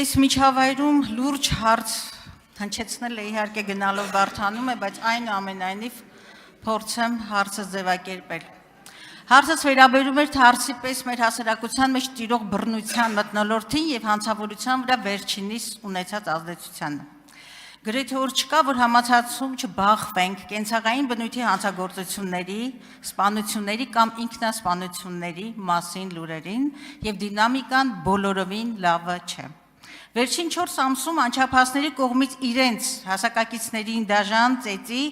Այս միջավայրում լուրջ հարց հնչեցնել է իհարկե գնալով բարթանում է, բայց այնուամենայնիվ փորձեմ հարցը ձևակերպել։ Հարցս վերաբերում էր հարցի պես մեր հասարակության մեջ տիրող բռնության մթնոլորտին եւ հանցավորության վրա վերջինիս ունեցած ազդեցությանը։ Գրեթե որ չկա, որ համացածում չբախվենք կենցաղային բնույթի հանցագործությունների, սպանությունների կամ ինքնասպանությունների մասին լուրերին եւ դինամիկան բոլորովին լավը չէ։ Վերջին 4 ամսում անչափահասների կողմից իրենց հասակակիցներին դաժան ծեծի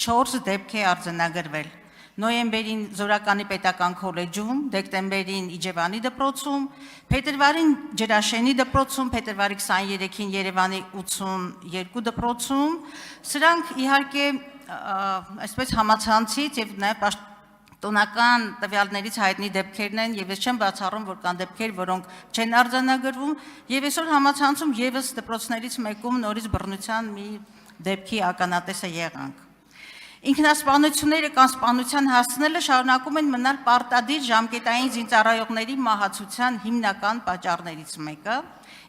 4 դեպք է արձանագրվել։ Նոյեմբերին Զորականի պետական քոլեջում, դեկտեմբերին Իջևանի դպրոցում, փետրվարին Ջրաշենի դպրոցում, փետրվարի 23-ին Երևանի 82 դպրոցում, սրանք իհարկե այսպես համացանցից եւ նաեւ պաշտոնական տվյալներից հայտնի դեպքերն են եւ ես չեմ բացառում, որ կան դեպքեր, որոնք չեն արձանագրվում եւ այսօր համացանցում եւս դպրոցներից մեկում նորից բռնության մի դեպքի ականատեսը եղանք։ Ինքնասպանությունները կամ սպանության հասցնելը շարունակում են մնալ պարտադիր ժամկետային զինծառայողների մահացության հիմնական պատճառներից մեկը,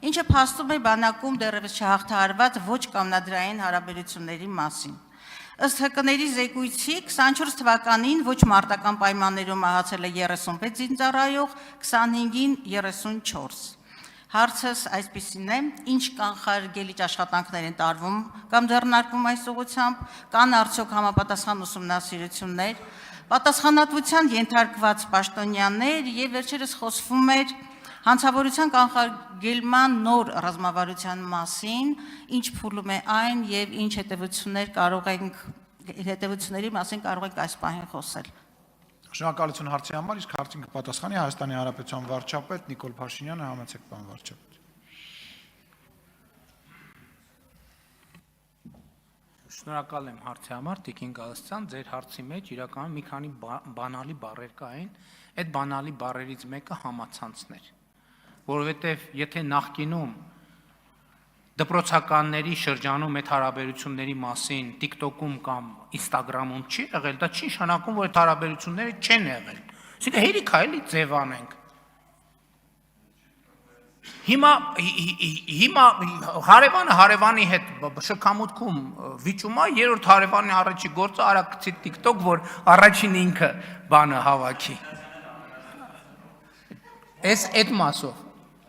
ինչը փաստում է բանակում դեռևս չհաղթահարված ոչ կանոնադրային հարաբերությունների մասին։ Ըստ ՀԿ-ների զեկույցի 24 թվականին ոչ մարտական պայմաններում մահացել է 36 զինծառայող, 25-ին 34։ Հարցս այսպիսին է, ինչ կանխարգելիչ աշխատանքներ են տարվում կամ ձեռնարկվում այս ուղղությամբ, կան արդյոք համապատասխան ուսումնասիրություններ, պատասխանատվության ենթարկված պաշտոնյաներ եւ վերջերս խոսվում էր հանցավորության կանխարգելման նոր ռազմավարության մասին, ինչ փուլում է այն եւ ինչ հետևությունների մասին կարող ենք այս պահին խոսել։ Շնորհակալություն հարցի համար, իսկ հարցին կպատասխանի Հայաստանի Հանրապետության վարչապետ Նիկոլ Փաշինյանը, համեցեք պարոն վարչապետ։ Շնորհակալ եմ հարցի համար, Տիկին Գալստյան, ձեր հարցի մեջ իրականում մի քանի բանալի բառեր կային, այդ բանալի բառերից մեկը համացանցներ, որովհետև եթե նախկինում դպրոցականների շրջանում այդ հարաբերությունների մասին TikTok-ում կամ Instagram-ում չի եղել, դա չի նշանակում, որ այդ հարաբերությունները չեն եղել։ Այսինքն հերիք է էլի ձևանենք։ Հիմա հարևանը հարևանի հետ շքամուտքում վիճում է, երրորդ հարևանի առաջի գործը արա գցի TikTok, որ առաջին ինքը բանը հավաքի։ Այս այդ մասով։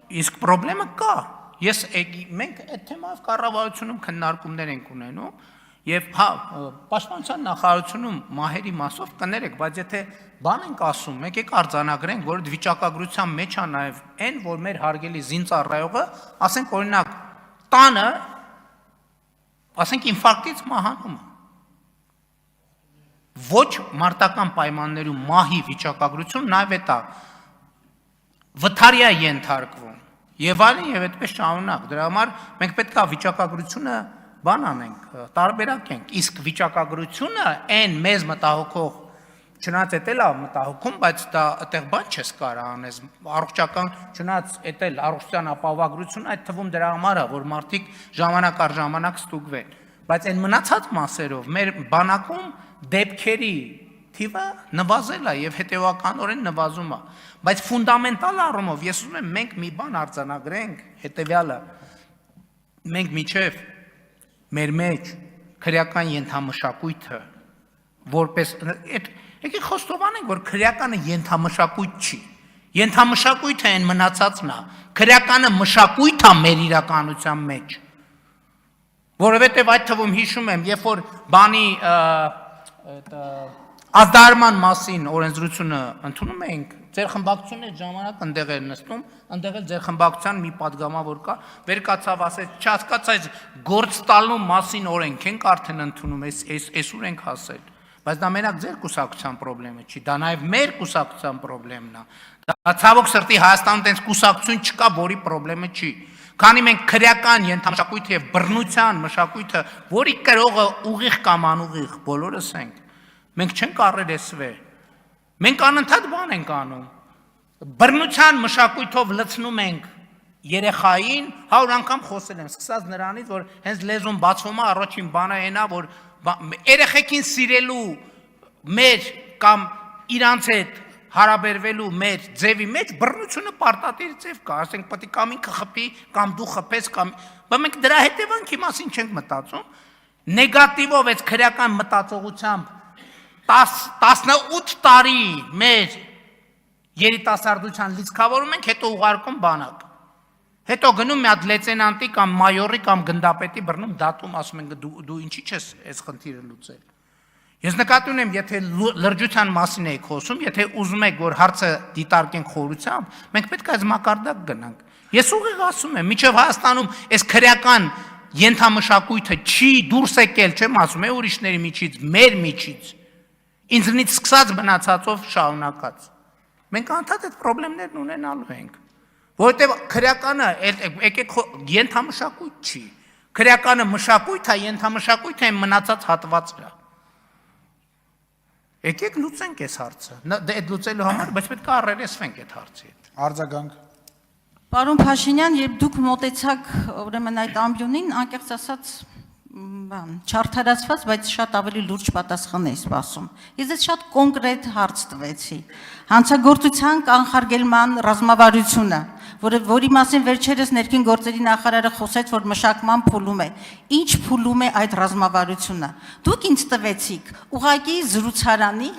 Իսկ խնդրեմը կա։ Մենք այդ թեմայով կառավարությունում քննարկումներ ենք ունենում եւ պաշտպանության նախարարությունում մահերի մասով կներեք, բայց եթե բան ենք ասում, եկեք արձանագրենք, որ վիճակագրության մեջ է նաեւ այն, որ մեր հարգելի զինծառայողը, ասենք օրինակ, տանը, ասենք ինֆարկտից մահանում է։ Ոչ մարտական պայմաններում մահի վիճակագրություն նաեւ է վթարյա ենթարկվում։ Եվ այլն եւ այդպես շարունակ, դրա համար մենք պետք է վիճակագրությունը բան անենք, տարբերակենք, իսկ վիճակագրությունը այն մեզ մտահոգող, չնայած էդ էլ մտահոգում, բայց դա այդտեղ բան չես կարող անես, առողջական, չնայած էդ էլ առողջության ապահովագրությունը այդ թվում դրա համար է, որ մարդիկ ժամանակ առ ժամանակ ստուգվեն, բայց այն մնացած մասերով մեր բանակում դեպքերի թիվը նվազել է եւ հետեւականորեն նվազում է, բայց ֆունդամենտալ առումով ես ուզում եմ մենք մի բան արձանագրենք, հետեւյալը մենք միջև մեր մեջ քրեական ենթամշակույթը որպես եկեք խոստովանենք, որ քրեականը ենթամշակույթ չի, ենթամշակույթը այն մնացածն է, քրեականը մշակույթ է մեր իրականության մեջ, որովհետեւ այդ թվում հիշում եմ, երբ որ բանի ազդարման մասին օրենսդրությունը ընդունում ենք, ձեր խմբակցությունն այդ ժամանակ ընդեղ էր նստում, ընդեղ էլ ձեր խմբակցության մի падգամավոր կա, վեր կացավ ասեց, չհասկաց այս գործ տալու մասին օրենք ենք արդեն ընդունում, այս ուր ենք հասել, բայց դա մենակ ձեր կուսակցության խնդրեմը չի, դա նաև մեր կուսակցության խնդրեմն է, դա ցավոք սրտի Հայաստանում տենց կուսակցություն չկա, որի խնդրեմը չի, քանի մենք քրեական ենթամշակույթը եւ բռնության մշակույթը, որի կրողը ուղիղ կամ անուղիղ բոլորս ենք, մենք չենք առերեսվել, մենք անընդհատ բան ենք անում, բռնության մշակույթով լցնում ենք երեխային, 100 անգամ խոսել եմ, սկսած նրանից, որ հենց լեզուն բացվում է, առաջին բանը այն է, որ երեխեքին սիրելու մեր կամ իրանց հետ հարաբերվելու մեր ձևի մեջ բռնությունը պարտադիր ձև կա, ասենք պետք է կամ ինքը խփի, կամ դու խփես, կամ բայց մենք դրա հետևանքի մասին չենք մտածում։ Նեգատիվով այս քրեական մտածողությամբ 18 տարի մեր երիտասարդության լիցքավորում ենք, հետո ուղարկում բանակ։ Հետո գնում մի հատ լեյտենանտի կամ մայորի կամ գնդապետի բռնում դատում, ասում են դու ինչի՞ չես այս խնդիրը լուծել։ Ես նկատի ունեմ, եթե լրջության մասին եք խոսում, եթե ուզում եք, որ հարցը դիտարկենք խորությամբ, մենք պետք է այս մակարդակ գնանք։ Ես ուղիղ ասում եմ, միջև Հայաստանում այս քրեական ենթամշակույթը չի դուրս եկել, չեմ ասում, ուրիշների միջից, մեր միջից։ Ինձնից սկսած մնացածով շարունակած։ Մենք անդադ այդ խնդիրներն ունենալու ենք։ Որովհետև քրեականը եկեք ենթամշակույթ չի։ Քրեականը մշակույթ է, ենթամշակույթը այն մնացած հատվածն է։ Եկեք լուծենք այս հարցը։ Այդ լուծելու համար, բայց պետք է առերեսվենք այդ հարցի հետ։ Արձագանք։ Պարոն Փաշինյան, երբ դուք մոտեցաք ուրեմն այդ ամբյոնին, անկեղծ ասած, չարդարացված, բայց շատ ավելի լուրջ պատասխան էի սպասում։ Ես այդ շատ կոնկրետ հարց տվեցի։ Հանցագործության կանխարգելման ռազմավարությունը, որի մասին վերջերս ներքին գործերի նախարարը խոսեց, որ մշակման փուլում է։ Ինչ փուլում է այդ ռազմավարությունը։ Դուք ինձ տվեցիք ուղղակի զրուցարանի,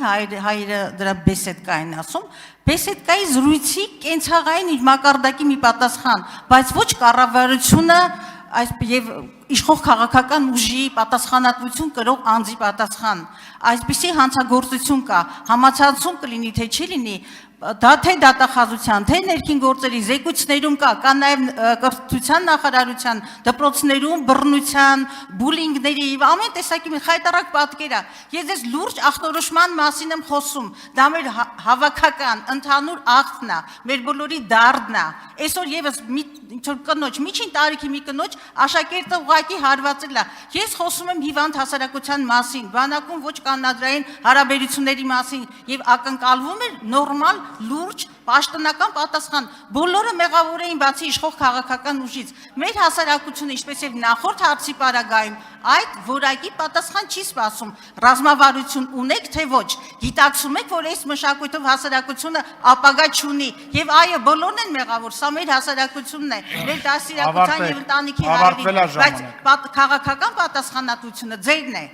հայերը դրա բեսեդկային ասում, բեսեդկայի զրույցի կենցաղային իր մակարդակի մի պատասխան, բայց ոչ կառավարությունը այս եւ իշխող քաղաքական ուժի պատասխանատվություն կրող անձի պատասխան, այսպիսի հանցագործություն կա, համացանցում կլինի թե չի լինի, դա թե դատախազության, թե ներքին գործերի զեկույցներում կա նաև կրթության նախարարության, դպրոցներում բռնության, բուլինգների, ամեն տեսակի մի խայտառակ պատկեր է։ Ես այս լուրջ ախտորոշման մասին եմ խոսում, դա մեր հավաքական, ընդհանուր աղթն է, մեր բոլորի դարդն է։ Այսօր եւս ինչ-որ կնոջ, միջին տարիքի մի կնոջ աշակերտը ուղղակի հարվածել է։ Ես խոսում եմ հիվանդ հասարակության մասին, բանակում ոչ կանադրային հարաբերությունների մասին եւ ակնկալվում էր նորմալ լուրջ պաշտոնական պատասխան։ Բոլորը մեղավոր էին բացի իշխող քաղաքական ուժից։ Մեր հասարակությունը, ինչպես եւ նախորդ հարցի պարագայում, այդ որակի պատասխան չի սպասում։ Ռազմավարություն ունեք թե ոչ։ Գիտակցում եք, որ այս մշակույթով հասարակությունը ապագա չունի։ Եվ այո, բոլորն են մեղավոր, սա մեր հասարակությունն է, մեր դասիրակության եւ ընտանիքի հայրենիք, բայց քաղաքական պատասխանատվությունը ձերն է։